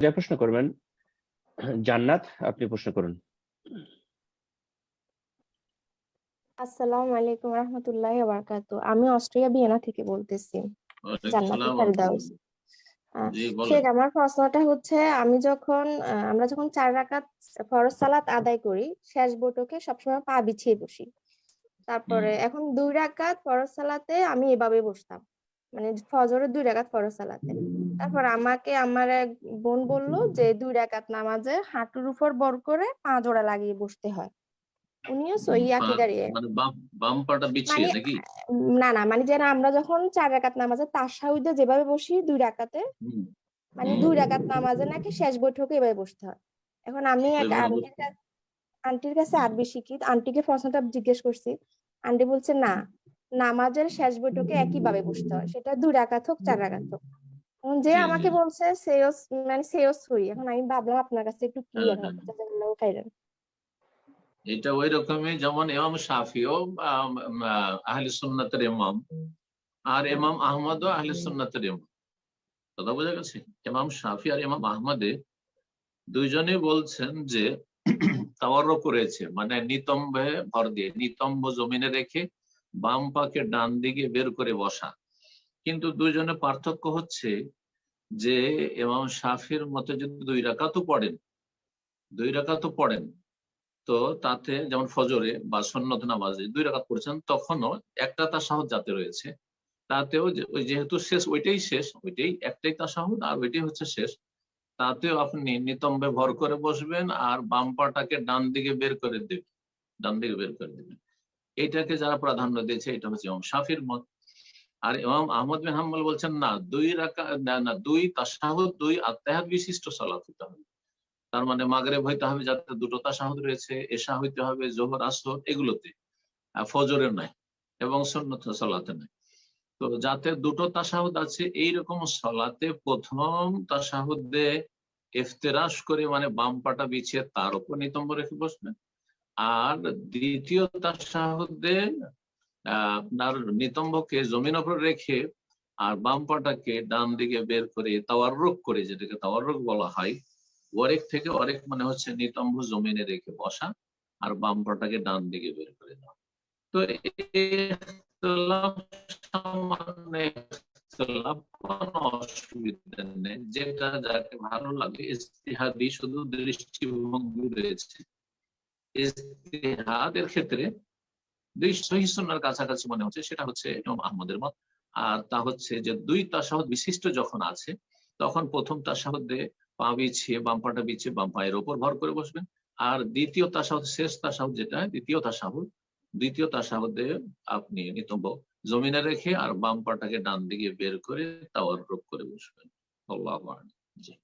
যা প্রশ্ন করবেন। জান্নাত, আপনি প্রশ্ন করুন। আসসালামু আলাইকুম রহমতুল্লাহি ওয়া বারাকাতুহু। আমি অস্ট্রিয়া ভিয়েনা থেকে বলতেছি। জান্নাতুল ফেরদাউস। জি বলেন। শেখ, আমার প্রশ্নটা হচ্ছে, আমরা যখন 4 রাকাত ফরজ সালাত আদায় করি, শেষ বৈঠকে সবসময় পা বিছিয়ে বসি। তারপরে এখন 2 রাকাত ফরজ সালাতে আমি এভাবে বসতাম, মানে ফজরের 2 রাকাত ফরজ সালাতে। তারপর আমাকে আমার এক বোন বলল যে 2 রাকাত নামাজে হাঁটুর উপর বর করে পা জোড়া লাগিয়ে বসতে হয়। উনিও সহি আকীদার মানে বাম পাটা বিছিয়ে মানে নাকি? না, মানে যেন আমরা যখন 4 রাকাত নামাজে তাশাহুদে যেভাবে বসি 2 রাকাতে, মানে 2 রাকাত নামাজে নাকি শেষ বৈঠকে এভাবে বসতে হয়। এখন আমি এক আন্টির কাছে আরবি শিখি, আন্টিকে প্রশ্নটা জিজ্ঞেস করছি। আন্টি বলছে না, নামাজের শেষ বৈঠকে একই ভাবে বসতে হয়, সেটা 2 রাকাত হোক 4 রাকাত হোক। এখন যে আমাকে বলছে সেও সহি। এখন আমি ভাবলাম আপনার কাছে একটু ক্লিয়ার হবে, জাযাকাল্লাহু খাইরান। এটা ওই রকমই যেমন ইমাম শাফিও আহলে সুন্নাতের ইমাম, আর ইমাম আহমদও আহলে সুন্নাতের ইমাম। কথা বোঝা গেছে? ইমাম শাফি আর ইমাম আহমদে দুইজনই বলছেন যে তাওয়াররুক করেছে, মানে নিতম্বে ভর দিয়ে, নিতম্ব জমিনে রেখে বাম পাকে ডান দিকে বের করে বসা। কিন্তু দুইজনের পার্থক্য হচ্ছে যে ইমাম শাফির মতে যদি 2 রাকাতও পড়েন, তো তাতে যেমন ফজরে বা সুন্নত নামাজে 2 রাকাত পড়ছেন, তখনও একটা তাশাহুদ যাতে রয়েছে, তাতেও যেহেতু শেষ, ওইটাই একটাই তাশাহুদ আর ওইটাই হচ্ছে শেষ, তাতেও আপনি নিতম্বে ভর করে বসবেন আর বাম পাটাকে ডান দিকে বের করে দেবেন। এটাকে যারা প্রাধান্য দিয়েছে এটা হচ্ছে ইমাম শাফির মত। আর ইমাম আহমদ বিন হাম্বল বলছেন না, 2 তাশাহুদ 2 আত্তাহিয়াত বিশিষ্ট সালাত হতে হবে। তার মানে মাগরিব হইতে হবে যাতে 2টো তাশাহুদ রয়েছে, এশা হইতে হবে, যোহর আসর এগুলোতে, ফজরে নাই এবং সুন্নত সালাতে নাই। তো যাতে 2টো তাশাহুদ আছে এইরকম সালাতে প্রথম তাশাহুদে ইফতিরাশ করে, মানে বাম পাটা বিছিয়ে তার উপর নিতম্ব রেখে বসবেন। আর দ্বিতীয় তাশাহুদে আপনার নিতম্বকে জমিন উপর রেখে আর বাম পাটাকে ডান দিকে বের করে তাওয়াররুক করে, যেটাকে তাওয়াররুক বলা হয়, ওয়ারেক থেকে অরেক মানে হচ্ছে নিতম্ব জমিনে রেখে বসা আর বাম পাটাকে ডান দিকে বের করে দেওয়া। তো সামান্য কোনো অসুবিধা নেই, যেটা যাকে ভালো লাগে। ইজতিহাদি শুধু দৃষ্টিভঙ্গি রয়েছে। ইজতিহাদের ক্ষেত্রে সহিহ সুন্নাহর কাছাকাছি মনে হচ্ছে, সেটা হচ্ছে ইমাম আহমদের মত। আর তা হচ্ছে যে 2 তাশাহুদ বিশিষ্ট যখন আছে, তখন প্রথম তাশাহুদে পা বিছিয়ে বাম পাটা বিছিয়ে বাম পায়ের ওপর ভর করে বসবেন। আর দ্বিতীয় তাশাহুদ, শেষ তাশাহুদ যেটা দ্বিতীয় তাশাহুদে আপনি নিতম্ব জমিনে রেখে আর বাম পাটাকে ডান দিকে বের করে তাওয়াররুক করে বসবেন। আল্লাহু আকবার। জি।